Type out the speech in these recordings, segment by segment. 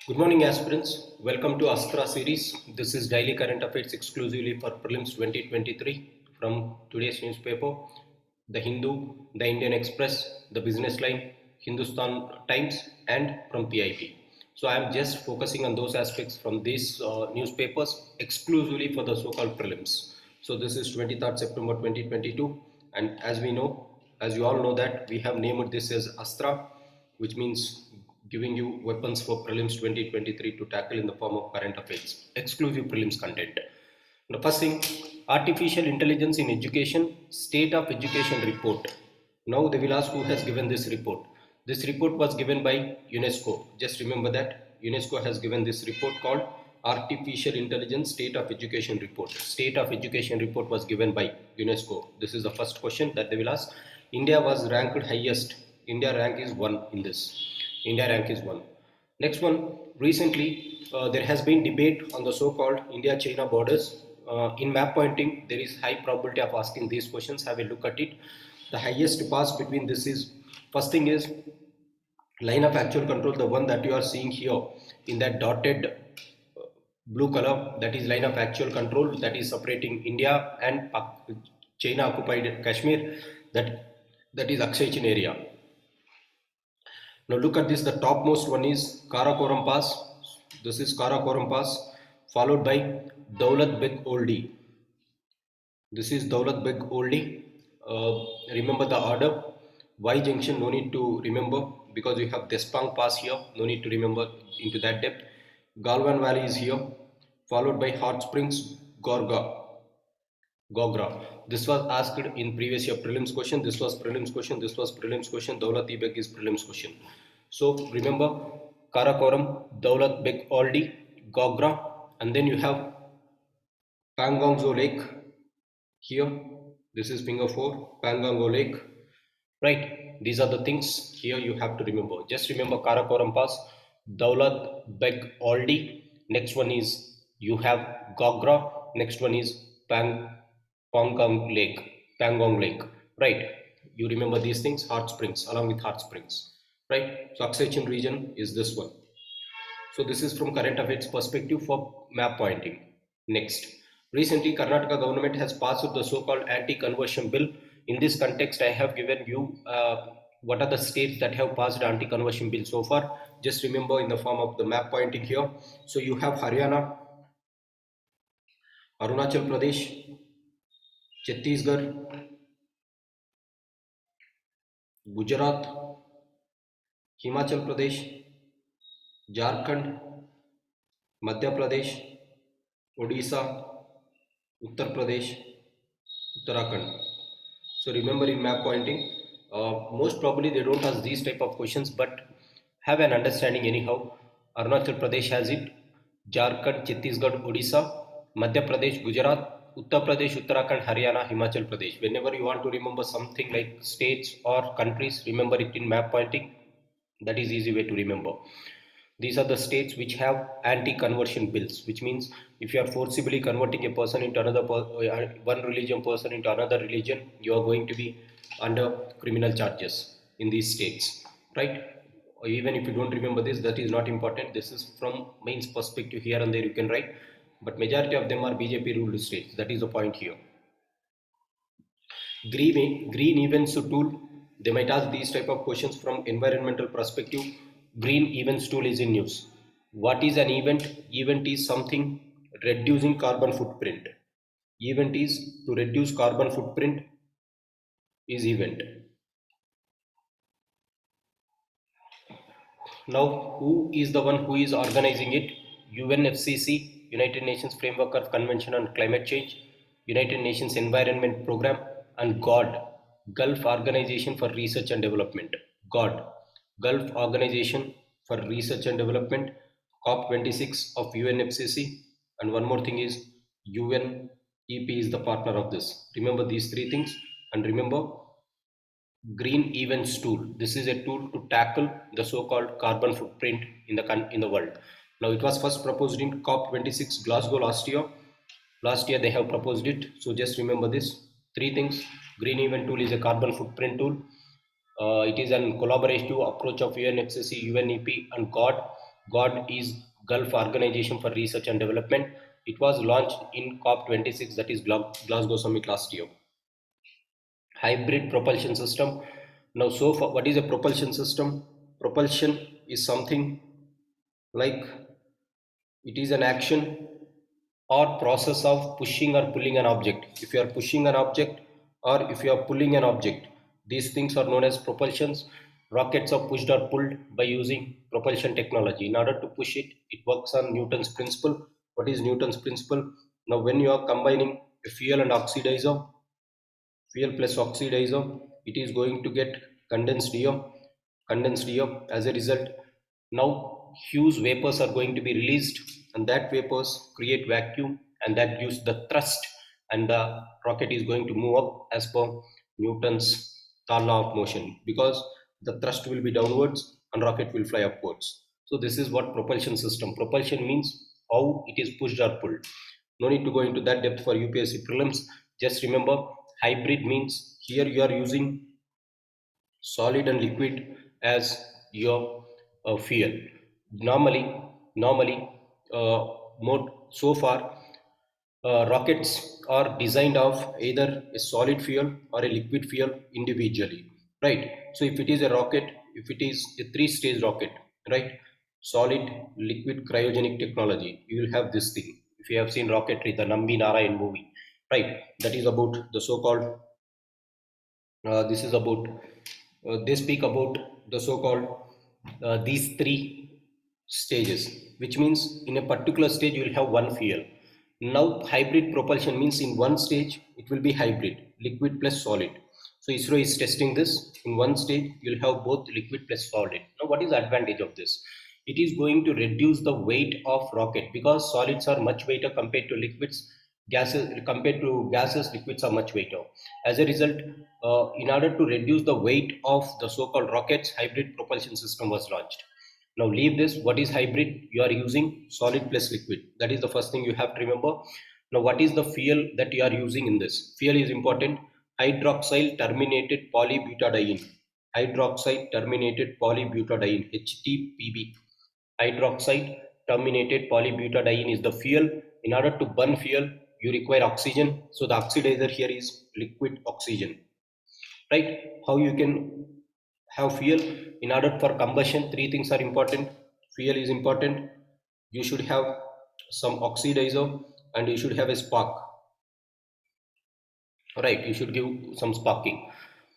Good morning, aspirants. Welcome to ASTRA series. This is daily current affairs exclusively for prelims 2023 from today's newspaper, The Hindu, The Indian Express, The Business Line, Hindustan Times, and from PIP. So I am just focusing on those aspects from these newspapers exclusively for the so-called prelims. So this is 23rd September 2022, and as you all know that we have named this as ASTRA, which means giving you weapons for prelims 2023 to tackle in the form of current affairs, exclusive prelims content. The first thing, artificial intelligence in education, state of education report. Now they will ask who has given this report. This report was given by UNESCO. Just remember that UNESCO has given this report called Artificial Intelligence State of Education Report. State of Education report was given by UNESCO. This is the first question that they will ask. India was ranked highest. India rank is 1 in this. India rank is 1. Next one, recently there has been debate on the so-called India-China borders. In map pointing, there is high probability of asking these questions. Have a look at it. The highest pass between this is, first thing is line of actual control, the one that you are seeing here in that dotted blue color, that is line of actual control that is separating India and China occupied Kashmir, that is Akshay-Chin area. Now look at this, the topmost one is Karakoram Pass. This is Karakoram Pass, followed by Daulat Beg Oldie. This is Daulat Beg Oldie. Remember the order. Y junction, no need to remember because we have Despang Pass here, no need to remember into that depth. Galwan Valley is here, followed by Hot Springs, Gogra. This was asked in previous year prelims question. This was prelims question. This was prelims question. Daulat Beg is prelims question. So remember Karakoram, Daulat Beg Oldie, Gogra, and then you have Pangongzo Lake here. This is finger 4, Pangongzo Lake. Right. These are the things here you have to remember. Just remember Karakoram Pass, Daulat Beg Oldie. Next one is you have Gogra. Next one is Pangong Lake, right? You remember these things, Hot Springs, along with Hot Springs, right? So Akshay-Chin region is this one. So this is from current affairs perspective for map pointing. Next, recently Karnataka government has passed the so-called anti-conversion bill. In this context, I have given you what are the states that have passed anti-conversion bill so far. Just remember in the form of the map pointing here. So you have Haryana, Arunachal Pradesh, Chhattisgarh, Gujarat, Himachal Pradesh, Jharkhand, Madhya Pradesh, Odisha, Uttar Pradesh, Uttarakhand. So remember in map pointing, most probably they don't ask these type of questions, but have an understanding anyhow. Arunachal Pradesh has it, Jharkhand, Chhattisgarh, Odisha, Madhya Pradesh, Gujarat, Uttar Pradesh, Uttarakhand, Haryana, Himachal Pradesh. Whenever you want to remember something like states or countries, remember it in map pointing. That is easy way to remember. These are the states which have anti-conversion bills, which means if you are forcibly converting a person into another one religion person into another religion, you are going to be under criminal charges in these states, right? Or even if you don't remember this, that is not important. This is from mains perspective, here and there you can write, but majority of them are BJP ruled states. That is the point here. Green events tool, they might ask these type of questions from environmental perspective. Green events tool is in news. What is an event? Event is something reducing carbon footprint. Event is to reduce carbon footprint is event. Now, who is the one who is organizing it? UNFCCC, United Nations Framework of Convention on Climate Change, United Nations Environment Program, and GOD, Gulf Organization for Research and Development. GOD, Gulf Organization for Research and Development, COP26 of UNFCCC, and one more thing is UNEP is the partner of this. Remember these three things, and remember Green Events Tool. This is a tool to tackle the so-called carbon footprint in the world. Now it was first proposed in COP26 Glasgow last year. Last year they have proposed it. So just remember this three things. Green Event Tool is a carbon footprint tool. It is a collaborative approach of UNFCCC, UNEP, and GOD. God is Gulf Organization for Research and Development. It was launched in COP26, that is Glasgow Summit last year. Hybrid propulsion system. Now, so far, what is a propulsion system? Propulsion is something like it is an action or process of pushing or pulling an object. If you are pushing an object or if you are pulling an object, these things are known as propulsions. Rockets are pushed or pulled by using propulsion technology. In order to push it, it works on Newton's principle. What is Newton's principle? Now, when you are combining a fuel and oxidizer, fuel plus oxidizer, it is going to get condensed here. As a result, now huge vapors are going to be released, and that vapors create vacuum, and that gives the thrust, and the rocket is going to move up as per Newton's third law of motion, because the thrust will be downwards and rocket will fly upwards. So this is what propulsion system. Propulsion means how it is pushed or pulled. No need to go into that depth for UPSC prelims. Just remember, hybrid means here you are using solid and liquid as your fuel. Normally, uh, more so far, rockets are designed of either a solid fuel or a liquid fuel individually, right? So if it is a rocket, if it is a three-stage rocket, right? Solid, liquid, cryogenic technology, you will have this thing. If you have seen rocketry, the Nambi Narayan movie, right? That is about the so-called this is about they speak about the so-called these three stages, which means in a particular stage you will have one fuel. Now hybrid propulsion means in one stage it will be hybrid, liquid plus solid. So ISRO is testing this. In one stage you will have both liquid plus solid. Now what is the advantage of this? It is going to reduce the weight of rocket, because solids are much weighter compared to liquids. Gases, liquids are much weighter. As a result, in order to reduce the weight of the so-called rockets, hybrid propulsion system was launched. Now leave this. What is hybrid? You are using solid plus liquid. That is the first thing you have to remember. Now what is the fuel that you are using in this? Fuel is important. Hydroxyl terminated polybutadiene. Hydroxide terminated polybutadiene, HTPB. Hydroxide terminated polybutadiene is the fuel. In order to burn fuel, you require oxygen. So the oxidizer here is liquid oxygen, right? How you can have fuel? In order for combustion, three things are important. Fuel is important. You should have some oxidizer, and you should have a spark, right? You should give some sparking.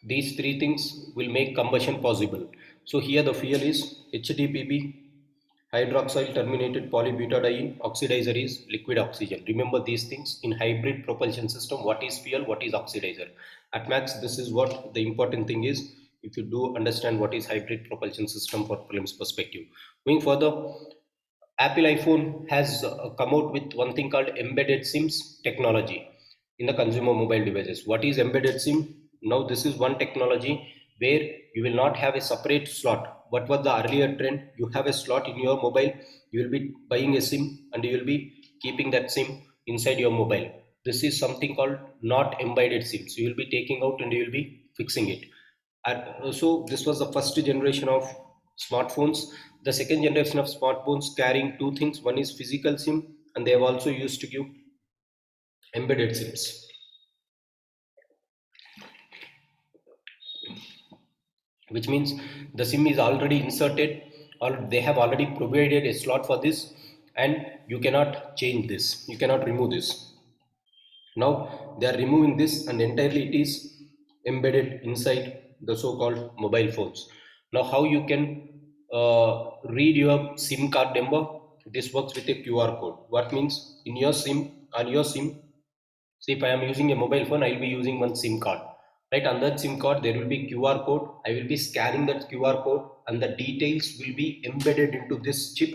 These three things will make combustion possible. So here the fuel is HTPB, hydroxyl terminated polybutadiene. Oxidizer is liquid oxygen. Remember these things in hybrid propulsion system. What is fuel, what is oxidizer? At max, this is what the important thing is. If you do understand what is hybrid propulsion system for prelims perspective. Going further, Apple iPhone has come out with one thing called embedded SIMs technology in the consumer mobile devices. What is embedded SIM? Now this is one technology where you will not have a separate slot. What was the earlier trend? You have a slot in your mobile, you will be buying a SIM and you will be keeping that SIM inside your mobile. This is something called not embedded SIM. So you will be taking out and you will be fixing it. And so this was the first generation of smartphones. The second generation of smartphones carrying two things. One is physical SIM, and they have also used to give embedded SIMs, which means the SIM is already inserted, or they have already provided a slot for this, and you cannot change this. You cannot remove this. Now they are removing this, and entirely it is embedded inside the so-called mobile phones. Now how you can read your SIM card number? This works with a QR code. What means in your SIM, on your SIM, say if I am using a mobile phone, I will be using one SIM card. Right, on that SIM card there will be QR code. I will be scanning that QR code, and the details will be embedded into this chip,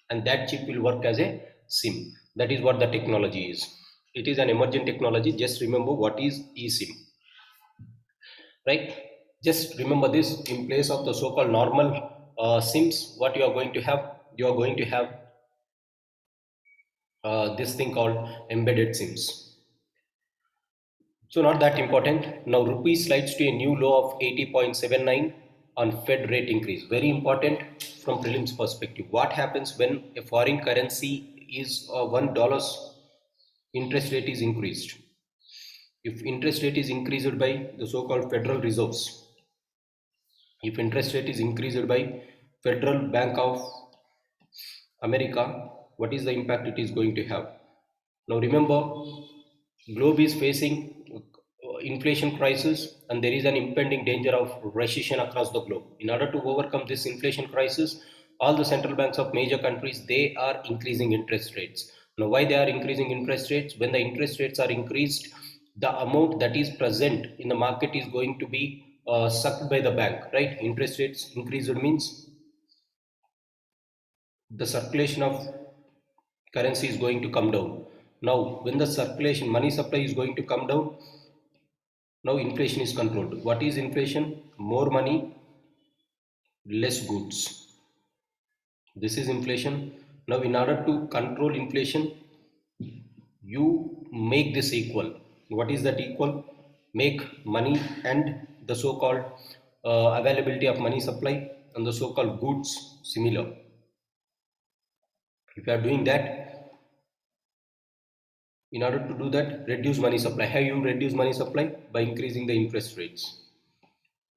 and that chip will work as a SIM. That is what the technology is. It is an emerging technology. Just remember what is eSIM, right? Just remember this. In place of the so-called normal SIMs, what you are going to have? You are going to have this thing called embedded SIMs. So not that important. Now rupee slides to a new low of 80.79 on Fed rate increase. Very important. from prelims perspective. What happens when a foreign currency is $1 interest rate is increased? If interest rate is increased by the so-called Federal Reserves, if interest rate is increased by Federal Bank of America, what is the impact it is going to have? Now remember, globe is facing inflation crisis and there is an impending danger of recession across the globe. In order to overcome this inflation crisis, all the central banks of major countries, they are increasing interest rates. Now why they are increasing interest rates? When the interest rates are increased, the amount that is present in the market is going to be sucked by the bank, right? Interest rates increased means the circulation of currency is going to come down. Now, when the circulation, money supply is going to come down, now inflation is controlled. What is inflation? More money, less goods. This is inflation. Now, in order to control inflation, you make this equal. What is that equal? Make money and the so-called availability of money supply and the so-called goods similar. If you are doing that, in order to do that, reduce money supply. How you reduce money supply? By increasing the interest rates.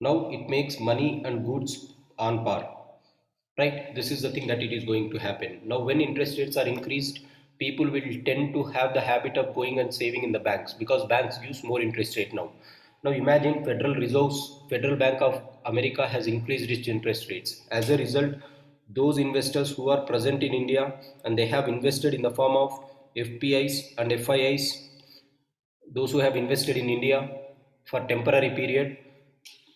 Now it makes money and goods on par, right? This is the thing that it is going to happen. Now when interest rates are increased, people will tend to have the habit of going and saving in the banks because banks use more interest rate now. Now imagine Federal Reserves, Federal Bank of America has increased its interest rates. As a result, those investors who are present in India and they have invested in the form of FPIs and FIIs, those who have invested in India for temporary period,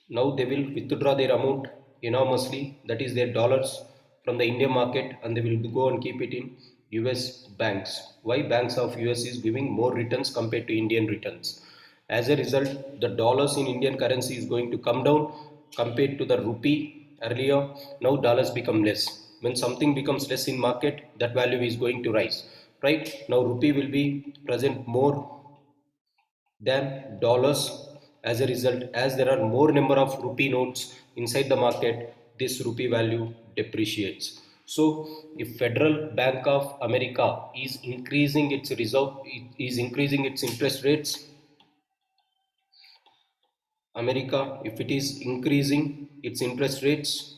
now they will withdraw their amount enormously, that is their dollars, from the Indian market and they will go and keep it in US banks. Why? Banks of US is giving more returns compared to Indian returns. As a result, the dollars in Indian currency is going to come down compared to the rupee earlier. Now dollars become less. When something becomes less in market, that value is going to rise. Right? Now rupee will be present more than dollars. As a result, as there are more number of rupee notes inside the market, this rupee value depreciates. So if Federal Bank of America is increasing its reserve, is increasing its interest rates, America, if it is increasing its interest rates,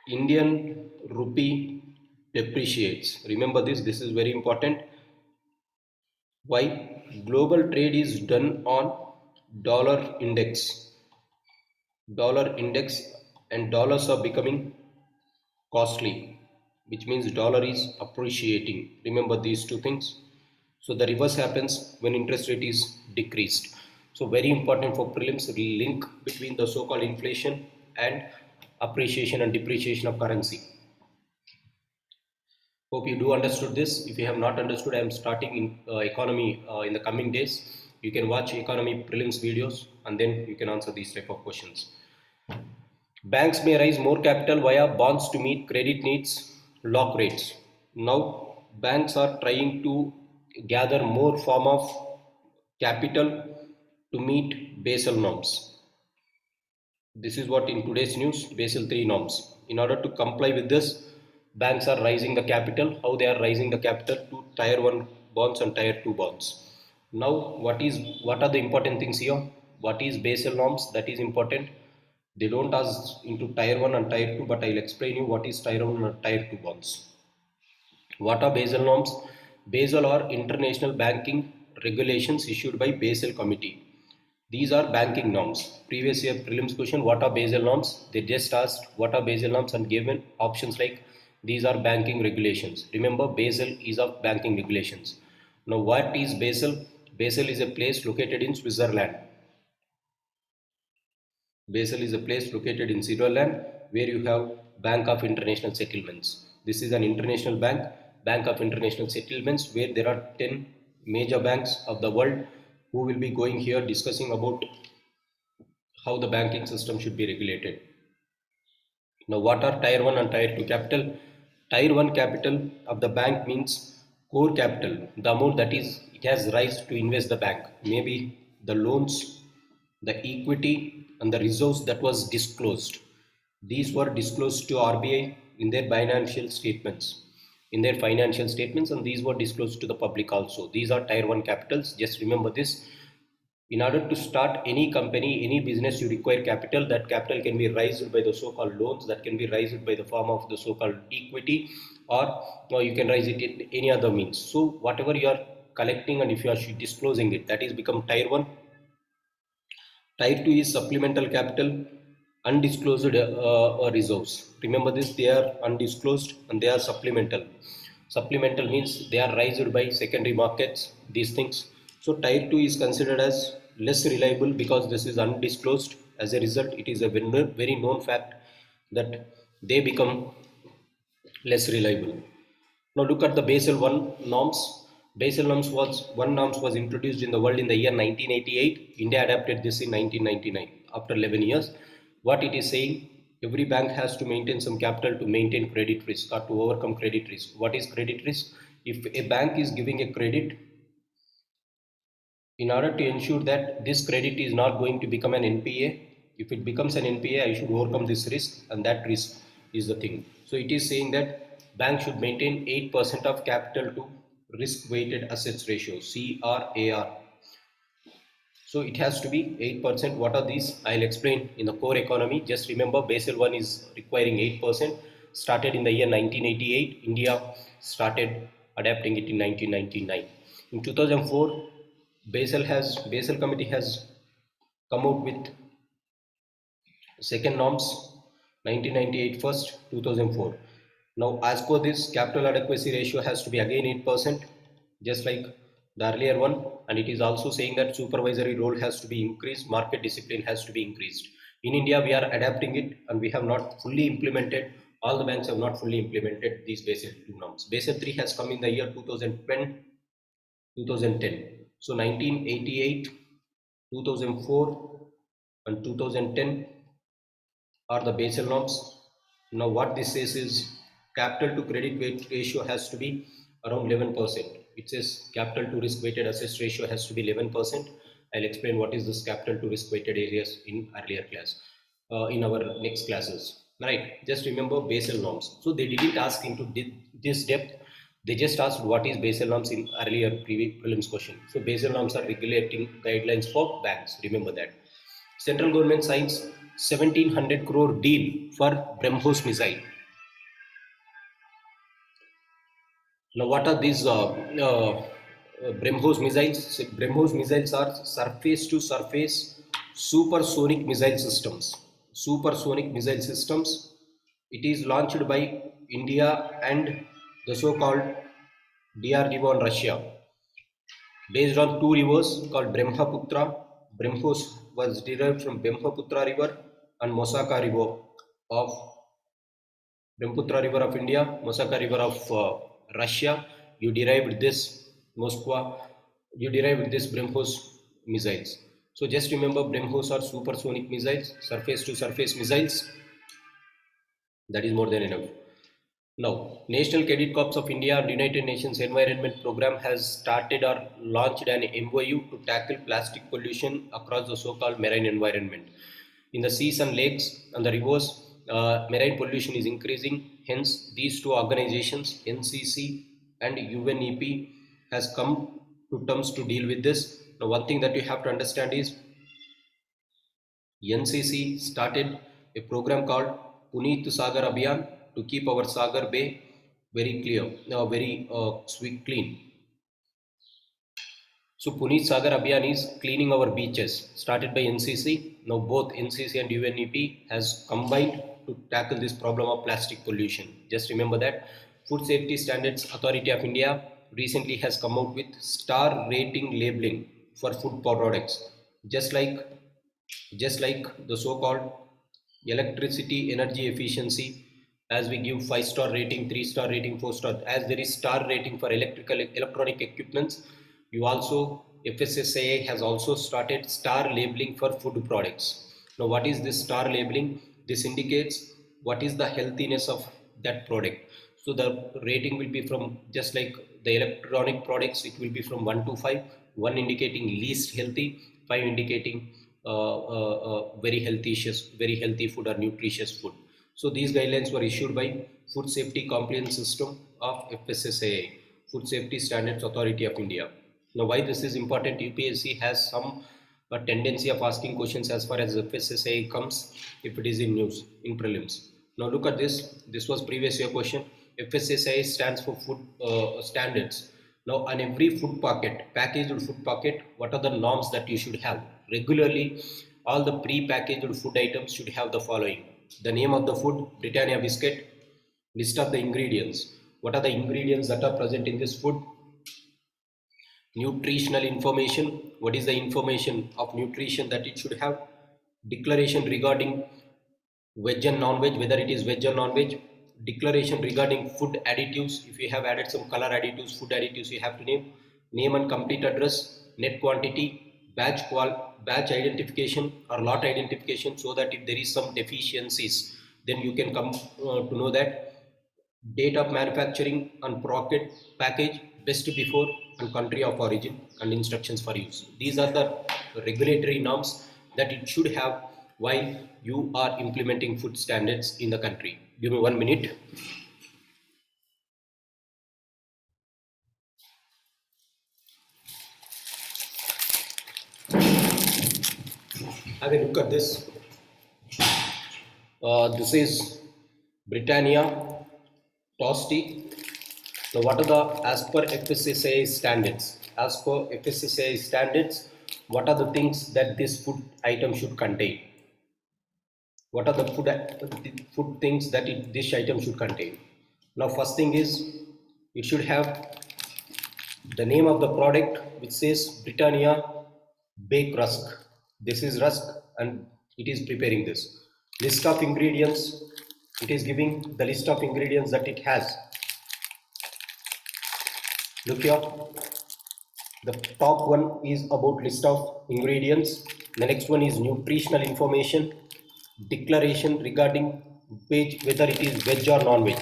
Indian rupee depreciates. Remember this is very important. Why? Global trade is done on dollar index. Dollar index and dollars are becoming costly, which means dollar is appreciating. Remember these two things. So the reverse happens when interest rate is decreased. So very important for prelims, link between the so-called inflation and appreciation and depreciation of currency. Hope you do understood this. If you have not understood, I am starting in economy in the coming days. You can watch economy prelims videos and then you can answer these type of questions. Banks may raise more capital via bonds to meet credit needs, lock rates. Now banks are trying to gather more form of capital to meet Basel norms. This is what in today's news, Basel III norms. In order to comply with this, banks are raising the capital. How they are raising the capital? To tier 1 bonds and tier 2 bonds. Now what are the important things here? What is Basel norms? That is important. They don't ask into tier 1 and tier 2, but I'll explain you what is tier 1 and tier 2 bonds. What are Basel norms? Basel are international banking regulations issued by Basel Committee. These are banking norms. Previous year prelims question, what are Basel norms? They just asked what are Basel norms and given options like these are banking regulations. Remember, Basel is of banking regulations. Now what is Basel? Basel is a place located in Switzerland. Basel is a place located in Switzerland where you have Bank of International Settlements. This is an international bank, Bank of International Settlements, where there are 10 major banks of the world who will be going here discussing about how the banking system should be regulated. Now what are tier 1 and tier 2 capital? Tier 1 capital of the bank means core capital, the amount that is it has raised to invest the bank, maybe the loans, the equity and the reserves that was disclosed. These were disclosed to RBI in their financial statements. And these were disclosed to the public also. These are tier 1 capitals. Just remember this. In order to start any company, any business, you require capital. That capital can be raised by the so-called loans, that can be raised by the form of the so-called equity, or you can raise it in any other means. So whatever you are collecting and if you are disclosing it, that is become tier 1. Tier 2 is supplemental capital, undisclosed reserves. Remember this, they are undisclosed and they are supplemental. Supplemental means they are raised by secondary markets, these things. So tier 2 is considered as less reliable because this is undisclosed. As a result, it is a very known fact that they become less reliable. Now look at the Basel 1 norms. Basel norms was introduced in the world in the year 1988. India adapted this in 1999 after 11 years. What it is saying, every bank has to maintain some capital to maintain credit risk or to overcome credit risk. What is credit risk? If a bank is giving a credit, in order to ensure that this credit is not going to become an NPA, if it becomes an NPA, I should overcome this risk, and that risk is the thing. So it is saying that bank should maintain 8% of capital to risk weighted assets ratio, CRAR. So it has to be 8%. What are these? I'll explain in the core economy. Just remember, Basel 1 is requiring 8%. Started in the year 1988. India started adapting it in 1999. In 2004, Basel Committee has come out with second norms, 1998 first, 2004. Now as per this, capital adequacy ratio has to be again 8%, just like the earlier one, and it is also saying that supervisory role has to be increased, market discipline has to be increased. In India, we are adapting it and we have not fully implemented, all the banks have not fully implemented these Basel 2 norms. Basel 3 has come in the year 2010, 2010. So 1988, 2004 and 2010 are the Basel norms. Now what this says is capital to credit weight ratio has to be around 11%. It says capital to risk weighted assets ratio has to be 11%. I'll explain what is this capital to risk weighted areas in earlier class, in our next classes. Right, just remember Basel norms. So they didn't ask into this depth. They just asked what is Basel norms in earlier prelims question. So Basel norms are regulating guidelines for banks. Remember that. Central government signs 1700 crore deal for BrahMos missile. Now, what are these BrahMos missiles? BrahMos missiles are surface-to-surface supersonic missile systems. Supersonic missile systems. It is launched by India and the so-called DRDO and Russia, based on two rivers called Brahmaputra. BrahMos was derived from Brahmaputra river and Mosaka river of Brahmaputra river of India, Mosaka river of Russia. You derived this Moskva. You derived this BrahMos missiles. So just remember, BrahMos are supersonic missiles, surface-to-surface missiles. That is more than enough. Now, National Cadet Corps of India and United Nations Environment Program has started or launched an MOU to tackle plastic pollution across the so-called marine environment. In the seas and lakes and the rivers, marine pollution is increasing. Hence, these two organizations, NCC and UNEP, has come to terms to deal with this. Now, one thing that you have to understand is NCC started a program called Puneet Sagar Abhiyan to keep our Sagar Bay very clear, very sweet, clean. So Puneet Sagar Abhiyan is cleaning our beaches, started by NCC. Now both NCC and UNEP has combined to tackle this problem of plastic pollution. Just remember that. Food Safety Standards Authority of India recently has come out with star rating labeling for food products, just like the so-called electricity energy efficiency. As we give 5-star rating, 3-star rating, 4-star, as there is star rating for electronic equipments, you also, FSSAI has also started star labeling for food products. Now what is this star labeling? This indicates what is the healthiness of that product. So the rating will be from, just like the electronic products, it will be from 1 to 5, 1 indicating least healthy, 5 indicating very healthy food or nutritious food. So these guidelines were issued by Food Safety Compliance System of FSSAI, Food Safety Standards Authority of India. Now why this is important, UPSC has some tendency of asking questions as far as FSSAI comes if it is in news, in prelims. Now look at this, this was previous year question. FSSAI stands for food standards. Now on every food packet, packaged food packet, what are the norms that you should have? Regularly, all the pre-packaged food items should have the following: the name of the food, Britannia biscuit, list of the ingredients, what are the ingredients that are present in this food, nutritional information, what is the information of nutrition that it should have, declaration regarding veg and non-veg, whether it is veg or non-veg, declaration regarding food additives, if you have added some color additives, food additives, you have to name and complete address, net quantity, batch identification or lot identification, so that if there is some deficiencies, then you can come to know that, date of manufacturing and pocket package, best before and country of origin, and instructions for use. These are the regulatory norms that it should have while you are implementing food standards in the country. Give me 1 minute. Have a look at this. This is Britannia Toasty. Now, what are the, as per FSSAI standards? As per FSSAI standards, what are the things that this food item should contain? What are the food things that this item should contain? Now, first thing is, it should have the name of the product, which says Britannia Bake Rusk. This is rusk and it is preparing this. List of ingredients, it is giving the list of ingredients that it has. Look here, the top one is about list of ingredients. The next one is nutritional information, declaration regarding veg, whether it is veg or non-veg.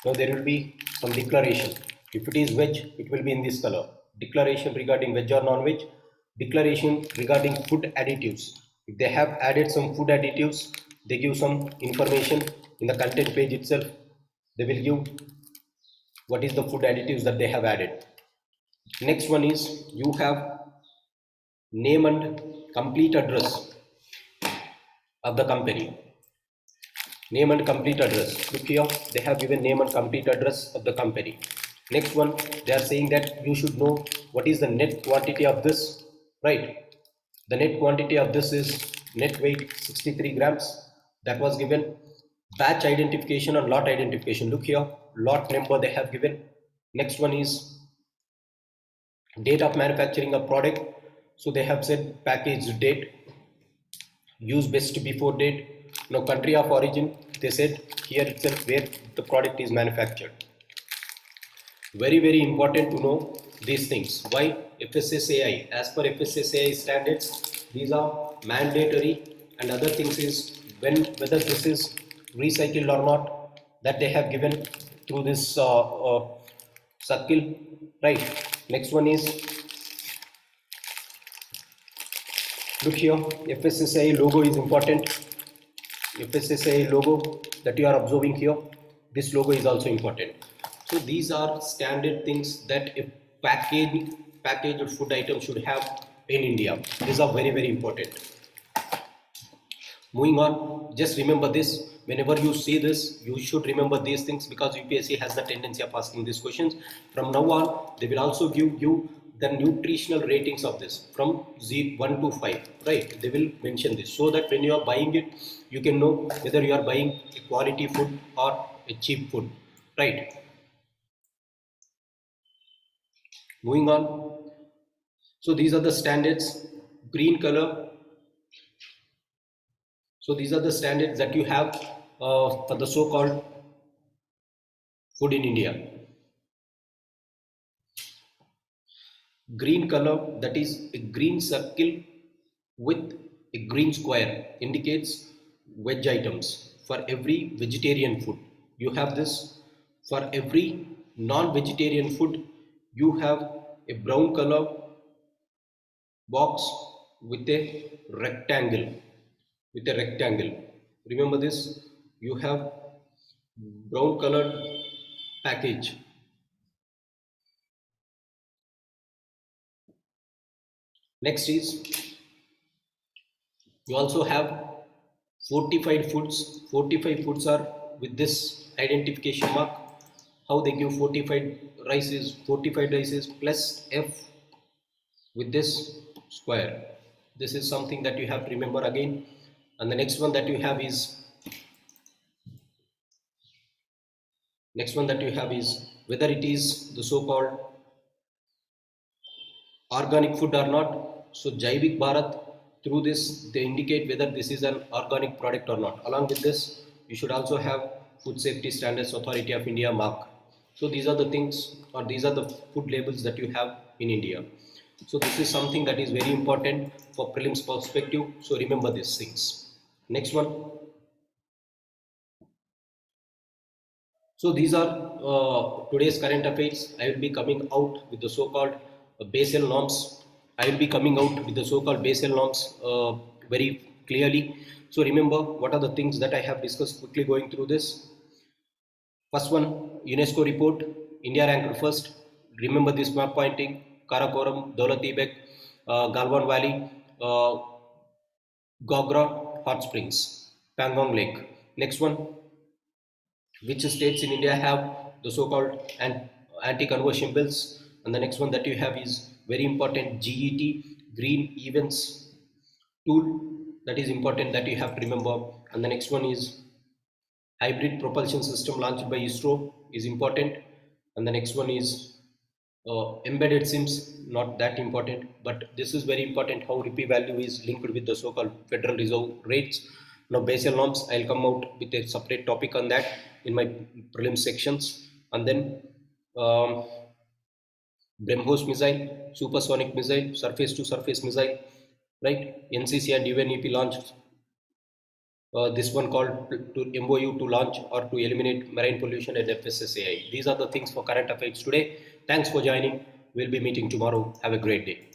Now there will be some declaration. If it is veg, it will be in this color. Declaration regarding veg or non-veg. Declaration regarding food additives. If they have added some food additives, they give some information in the content page itself. They will give what is the food additives that they have added. Next one is, you have name and complete address of the company. Name and complete address. Look here, they have given name and complete address of the company. Next one, they are saying that you should know what is the net quantity of this, right? The net quantity of this is net weight 63 grams. That was given. Batch identification and lot identification. Look here, lot number they have given. Next one is date of manufacturing of product. So they have said package date, use best before date. Now country of origin, they said here itself where the product is manufactured. Very important to know these things. Why? FSSAI, as per FSSAI standards, these are mandatory, and other things is whether this is recycled or not, that they have given through this circle, right? Next one is, look here, FSSAI logo is important. FSSAI logo that you are observing here, this logo is also important. So these are standard things that a packaged food item should have in India. These are very important. Moving on, just remember this. Whenever you see this, you should remember these things, because UPSC has the tendency of asking these questions. From now on, they will also give you the nutritional ratings of this from 1 to 5, right? They will mention this, so that when you are buying it, you can know whether you are buying a quality food or a cheap food, right? Moving on, so these are the standards, green color. So these are the standards that you have for the so-called food in India. Green color, that is a green circle with a green square, indicates veg items. For every vegetarian food, you have this. For every non-vegetarian food, you have a brown color box with a rectangle. Remember this. you have brown colored package. Next is you also have fortified foods. Fortified foods are with this identification mark. How they give fortified rices plus F with this square. This is something that you have to remember again. And the next one that you have is whether it is the so-called organic food or not. So Jaivik Bharat, through this they indicate whether this is an organic product or not. Along with this, you should also have Food Safety Standards Authority of India mark. So these are the things, or these are the food labels that you have in India. So this is something that is very important for prelims perspective. So remember these things. Next one. So these are today's current affairs. I will be coming out with the so-called Basel norms. I will be coming out with the so-called Basel norms very clearly. So remember what are the things that I have discussed, quickly going through this. First one, UNESCO report, India ranked first. Remember this map pointing, Karakoram, Dowlati Beg, Galwan Valley, Gogra Hot Springs, Pangong Lake. Next one, which states in India have the so-called anti-conversion bills, and the next one that you have is very important, GET, Green Events tool, that is important that you have to remember. And the next one is hybrid propulsion system launched by ISRO is important. And the next one is embedded SIMs, not that important, but this is very important, how rupee value is linked with the so-called Federal Reserve rates. Now Basel norms, I'll come out with a separate topic on that in my prelims sections. And then BrahMos missile, supersonic missile, surface to surface missile, right? NCC and UNEP launched this one called to MOU to launch or to eliminate marine pollution and FSSAI. These are the things for current affairs today. Thanks for joining. We'll be meeting tomorrow. Have a great day.